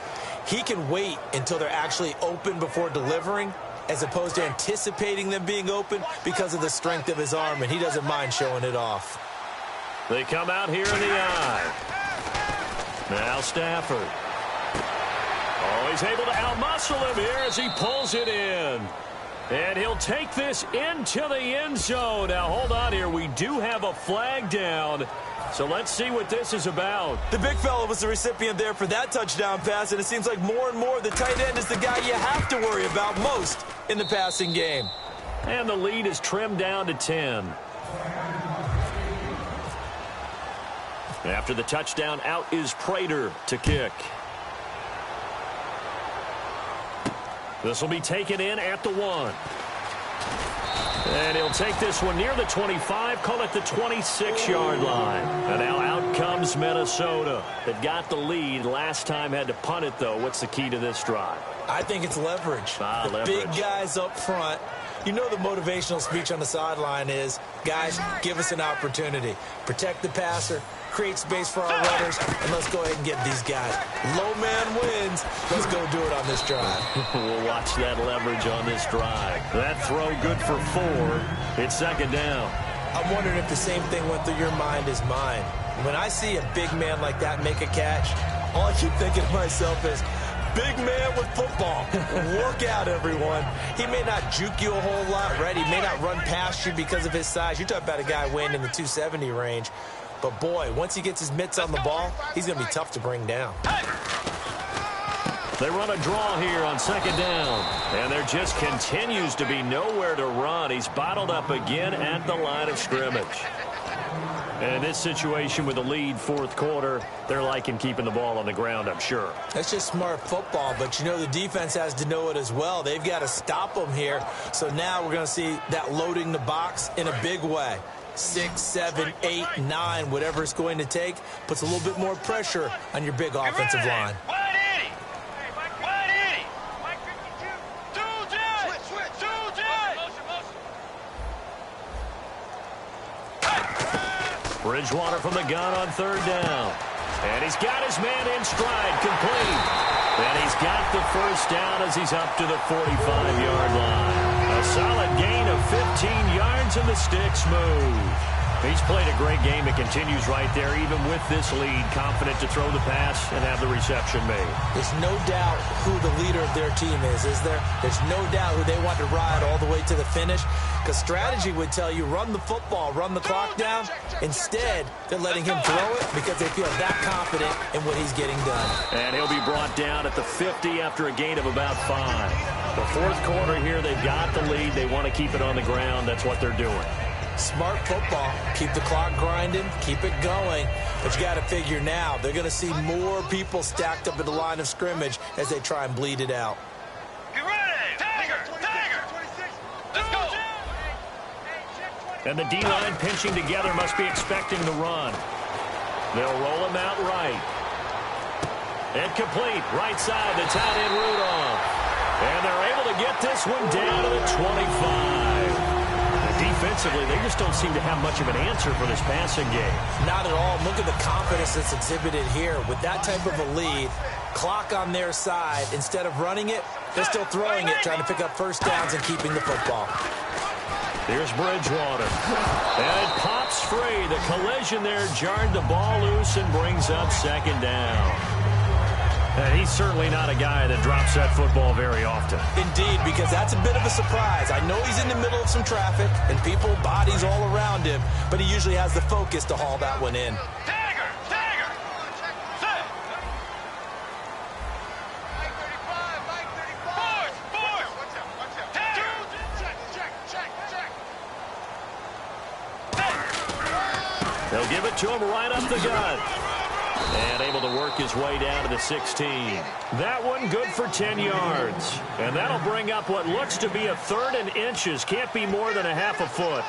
He can wait until they're actually open before delivering, as opposed to anticipating them being open because of the strength of his arm, and he doesn't mind showing it off. They come out here in the eye. Now Stafford. Oh, he's able to outmuscle him here as he pulls it in. And he'll take this into the end zone. Now, hold on here. We do have a flag down. So let's see what this is about. The big fella was the recipient there for that touchdown pass, and it seems like more and more the tight end is the guy you have to worry about most in the passing game. And the lead is trimmed down to 10. After the touchdown, out is Prater to kick. This will be taken in at the 1. And he'll take this one near the 25, call it the 26-yard line. And now out comes Minnesota. They've got the lead. Last time had to punt it, though. What's the key to this drive? I think it's leverage. Leverage. Big guys up front. You know the motivational speech on the sideline is, guys, give us an opportunity. Protect the passer, create space for our runners, and let's go ahead and get these guys. Low man wins. Let's go do it on this drive. We'll watch that leverage on this drive. That throw good for 4. It's 2nd down. I'm wondering if the same thing went through your mind as mine. When I see a big man like that make a catch, all I keep thinking to myself is, big man with football. Work out, everyone. He may not juke you a whole lot, right? He may not run past you because of his size. You're talking about a guy weighing in the 270 range. But, boy, once he gets his mitts on the ball, he's going to be tough to bring down. They run a draw here on 2nd down. And there just continues to be nowhere to run. He's bottled up again at the line of scrimmage. And in this situation with the lead 4th quarter, they're liking keeping the ball on the ground, I'm sure. That's just smart football, but you know the defense has to know it as well. They've got to stop them here. So now we're going to see that loading the box in a big way. 6, 7, 8, 9, whatever it's going to take, puts a little bit more pressure on your big offensive line. Bridgewater from the gun on 3rd down. And he's got his man in stride, complete. And he's got the 1st down as he's up to the 45-yard line. A solid gain of 15 yards and the sticks move. He's played a great game and continues right there, even with this lead, confident to throw the pass and have the reception made. There's no doubt who the leader of their team is there? There's no doubt who they want to ride all the way to the finish, because strategy would tell you run the football, run the clock down. Instead, they're letting him throw it because they feel that confident in what he's getting done. And he'll be brought down at the 50 after a gain of about 5. The fourth quarter here, they've got the lead. They want to keep it on the ground. That's what they're doing. Smart football. Keep the clock grinding. Keep it going. But you got to figure now, they're going to see more people stacked up at the line of scrimmage as they try and bleed it out. Get ready! Tiger! Tiger! Let's go! And the D-line pinching together must be expecting the run. They'll roll him out right. And complete. Right side, the tight end Rudolph. And they're able to get this one down to the 25. Defensively, they just don't seem to have much of an answer for this passing game. Not at all. Look at the confidence that's exhibited here. With that type of a lead, clock on their side, instead of running it, they're still throwing it, trying to pick up first downs and keeping the football. Here's Bridgewater. And it pops free. The collision there jarred the ball loose and brings up second down. And he's certainly not a guy that drops that football very often. Indeed, because that's a bit of a surprise. I know he's in the middle of some traffic and people, bodies all around him, but he usually has the focus to haul that one in. Tiger! Tiger! Set! They'll give it to him right up the gut. And able to work his way down to the 16. That one good for 10 yards. And that'll bring up what looks to be a 3rd and inches. Can't be more than a half a foot.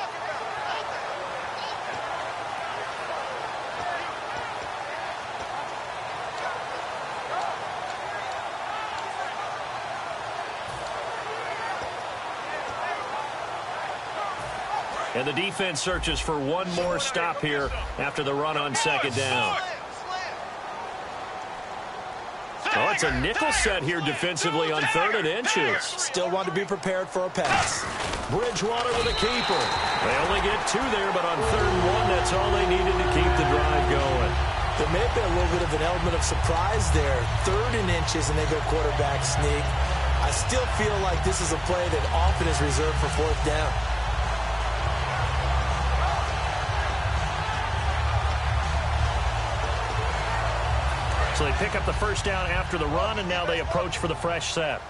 And the defense searches for one more stop here after the run on second down. Oh, it's a nickel set here defensively on 3rd and inches. Still want to be prepared for a pass. Bridgewater with a keeper. They only get 2 there, but on 3rd and 1, that's all they needed to keep the drive going. There may have been a little bit of an element of surprise there. 3rd and inches, and they go quarterback sneak. I still feel like this is a play that often is reserved for 4th down. So they pick up the first down after the run, and now they approach for the fresh set.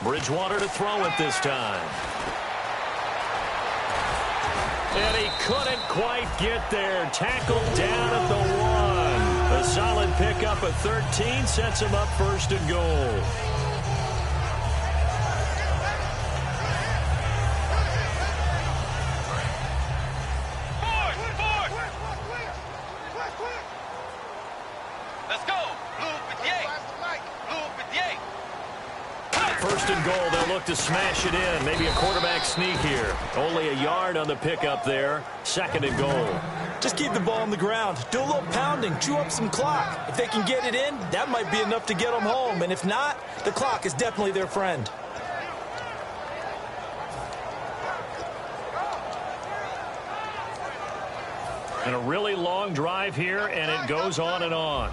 Bridgewater to throw it this time. And he couldn't quite get there. Tackled down at the 1. A solid pickup at 13 sets him up 1st and goal. Goal, they'll look to smash it in. Maybe a quarterback sneak here. Only a yard on the pickup there. 2nd and goal. Just keep the ball on the ground. Do a little pounding. Chew up some clock. If they can get it in, that might be enough to get them home. And if not, the clock is definitely their friend. And a really long drive here, and it goes on and on.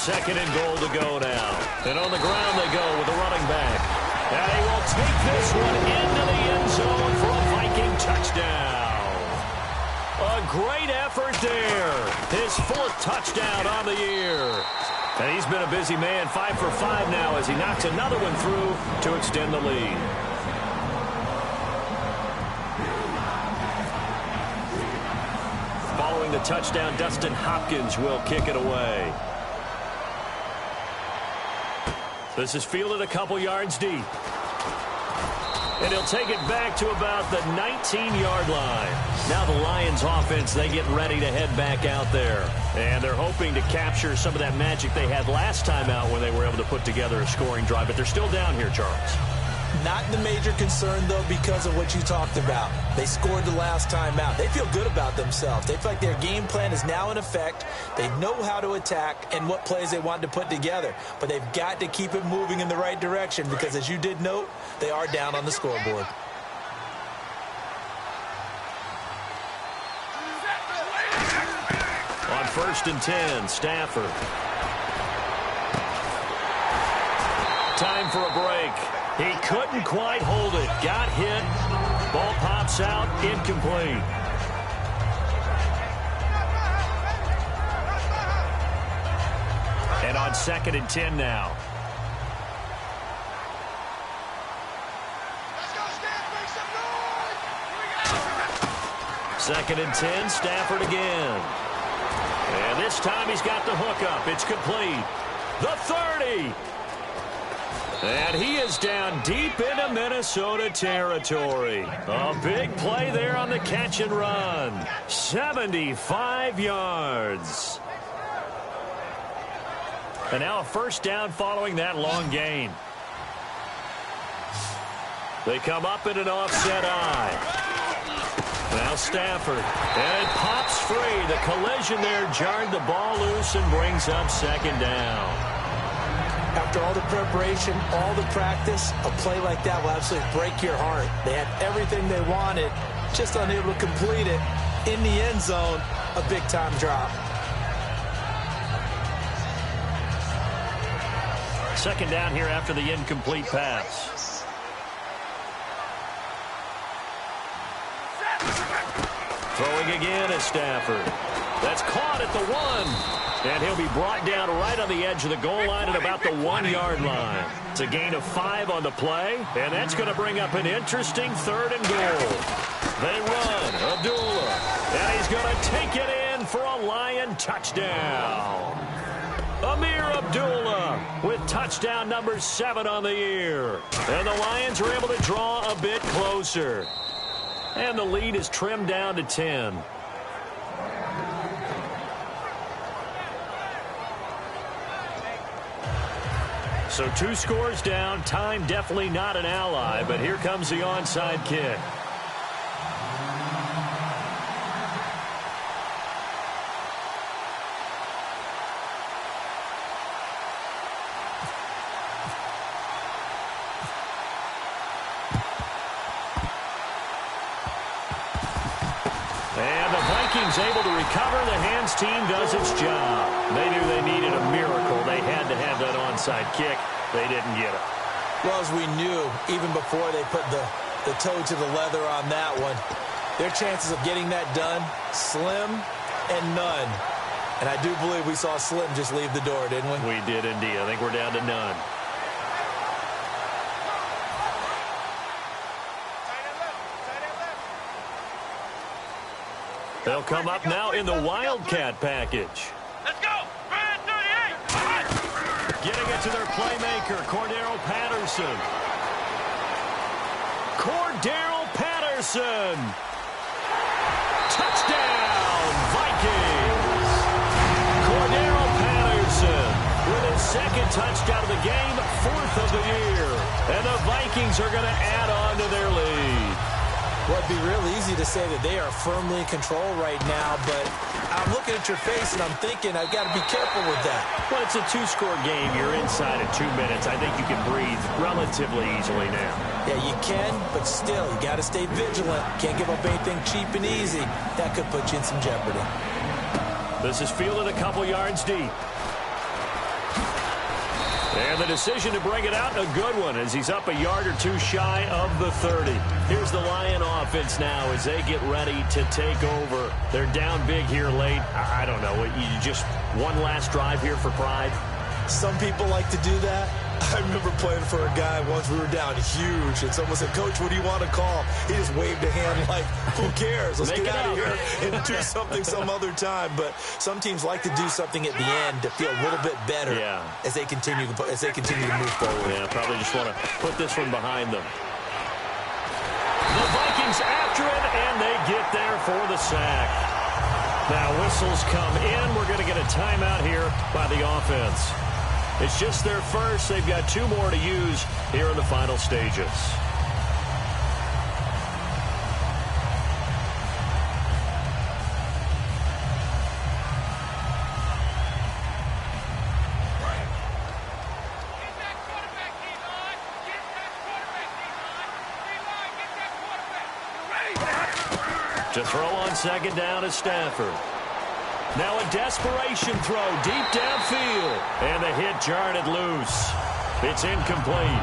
Second and goal to go now. And on the ground they go with the running back. And he will take this one into the end zone for a Viking touchdown. A great effort there. His 4th touchdown on the year. And he's been a busy man, 5 for 5 now as he knocks another one through to extend the lead. Following the touchdown, Dustin Hopkins will kick it away. This is fielded a couple yards deep. And he'll take it back to about the 19-yard line. Now the Lions offense, they get ready to head back out there. And they're hoping to capture some of that magic they had last time out when they were able to put together a scoring drive. But they're still down here, Charles. Not the major concern, though, because of what you talked about. They scored the last time out. They feel good about themselves. They feel like their game plan is now in effect. They know how to attack and what plays they want to put together. But they've got to keep it moving in the right direction because, as you did note, they are down on the scoreboard. On 1st and 10, Stafford. Time for a break. He couldn't quite hold it. Got hit. Ball pops out. Incomplete. And on 2nd and 10 now. Second and 10, Stafford again. And this time he's got the hookup. It's complete. The 30. And he is down deep into Minnesota territory. A big play there on the catch and run. 75 yards. And now a first down following that long gain. They come up in an offset eye. Now Stafford. And it pops free. The collision there jarred the ball loose and brings up 2nd down. After all the preparation, all the practice, a play like that will absolutely break your heart. They had everything they wanted, just unable to complete it. In the end zone, a big-time drop. 2nd down here after the incomplete pass. Throwing again is Stafford. That's caught at the 1. And he'll be brought down right on the edge of the goal line at about the 1-yard line. It's a gain of 5 on the play, and that's going to bring up an interesting 3rd and goal. They run. Abdullah. And he's going to take it in for a Lion touchdown. Amir Abdullah with touchdown number 7 on the year. And the Lions are able to draw a bit closer. And the lead is trimmed down to 10. So 2 scores down. Time definitely not an ally, but here comes the onside kick. And the Vikings able to recover. The hands team does its job. They knew they needed a miracle. They had to have that onside kick. They didn't get it. Well, as we knew, even before they put the toe to the leather on that one, their chances of getting that done, slim and none. And I do believe we saw Slim just leave the door, didn't we? We did indeed. I think we're down to none. They'll come up now in the Wildcat package. Let's go! Red 38! Getting it to their playmaker, Cordero Patterson. Cordero Patterson! Touchdown, Vikings! Cordero Patterson with his 2nd touchdown of the game, 4th of the year. And the Vikings are going to add on to their lead. Well, it'd be real easy to say that they are firmly in control right now, but I'm looking at your face and I'm thinking I've got to be careful with that. Well, it's a 2-score game. You're inside of 2 minutes. I think you can breathe relatively easily now. Yeah, you can, but still, you got to stay vigilant. Can't give up anything cheap and easy. That could put you in some jeopardy. This is fielded a couple yards deep. And the decision to bring it out, a good one, as he's up a yard or 2 shy of the 30. Here's the Lion offense now as they get ready to take over. They're down big here late. I don't know. You just one last drive here for pride? Some people like to do that. I remember playing for a guy once. We were down huge, and someone said, "Coach, what do you want to call?" He just waved a hand like, "Who cares? Let's get out of here and do something some other time." But some teams like to do something at the end to feel a little bit better as they continue to move forward. Yeah, probably just want to put this one behind them. The Vikings after it, and they get there for the sack. Now whistles come in. We're going to get a timeout here by the offense. It's just their first. They've got 2 more to use here in the final stages. To throw on second down is Stafford. Now a desperation throw deep downfield. And the hit jarred it loose. It's incomplete.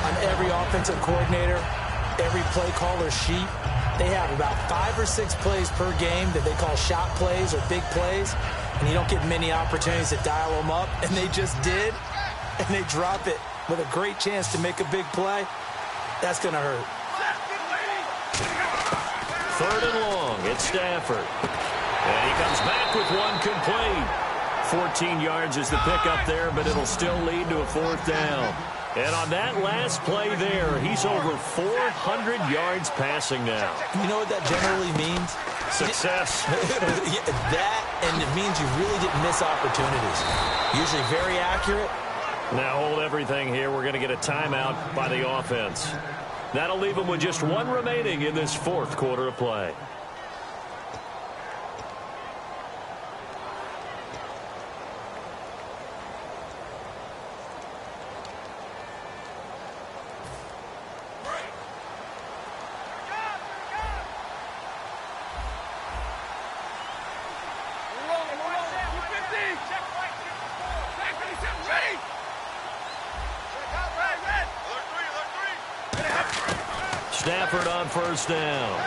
On every offensive coordinator, every play caller sheet, they have about 5 or 6 plays per game that they call shot plays or big plays. And you don't get many opportunities to dial them up. And they just did. And they drop it with a great chance to make a big play. That's going to hurt. 3rd and long. It's Stafford. And he comes back with one complete. 14 yards is the pickup there, but it'll still lead to a 4th down. And on that last play there, he's over 400 yards passing now. You know what that generally means? Success. That, and it means you really didn't miss opportunities. Usually very accurate. Now hold everything here. We're going to get a timeout by the offense. That'll leave them with just 1 remaining in this 4th quarter of play. Stafford on 1st down.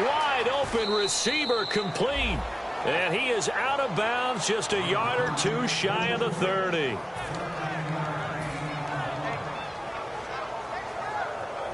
Wide open receiver complete. And he is out of bounds, just a yard or 2 shy of the 30.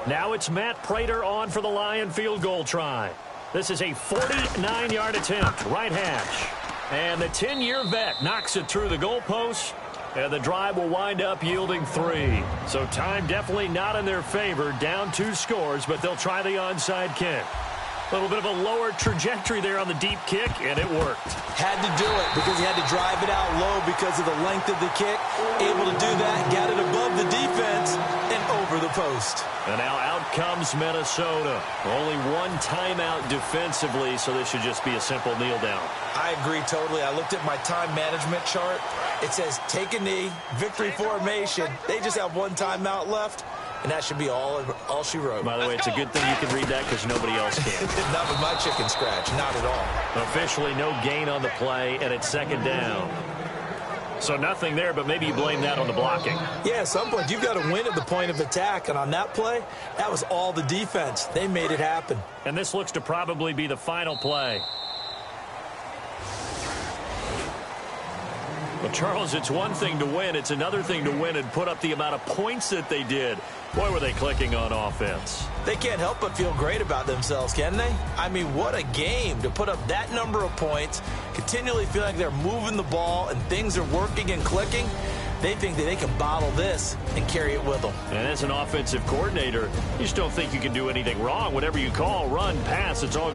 Now it's Matt Prater on for the Lion field goal try. This is a 49-yard attempt, right hash. And the 10-year vet knocks it through the goalpost. And the drive will wind up yielding 3. So time definitely not in their favor. Down 2 scores, but they'll try the onside kick. A little bit of a lower trajectory there on the deep kick, and it worked. Had to do it because he had to drive it out low because of the length of the kick. Able to do that, got it above the defense, and over the post. And now out comes Minnesota. Only 1 timeout defensively, so this should just be a simple kneel down. I agree totally. I looked at my time management chart. It says take a knee, victory formation. They just have 1 timeout left, and that should be all she wrote. By the way, it's a good thing you can read that because nobody else can. Not with my chicken scratch, not at all. Officially no gain on the play, and it's 2nd down. So nothing there, but maybe you blame that on the blocking. Yeah, at some point, you've got to win at the point of attack. And on that play, that was all the defense. They made it happen. And this looks to probably be the final play. Well, Charles, it's one thing to win. It's another thing to win and put up the amount of points that they did. Boy, were they clicking on offense. They can't help but feel great about themselves, can they? I mean, what a game to put up that number of points, continually feel like they're moving the ball and things are working and clicking. They think that they can bottle this and carry it with them. And as an offensive coordinator, you just don't think you can do anything wrong. Whatever you call, run, pass, it's all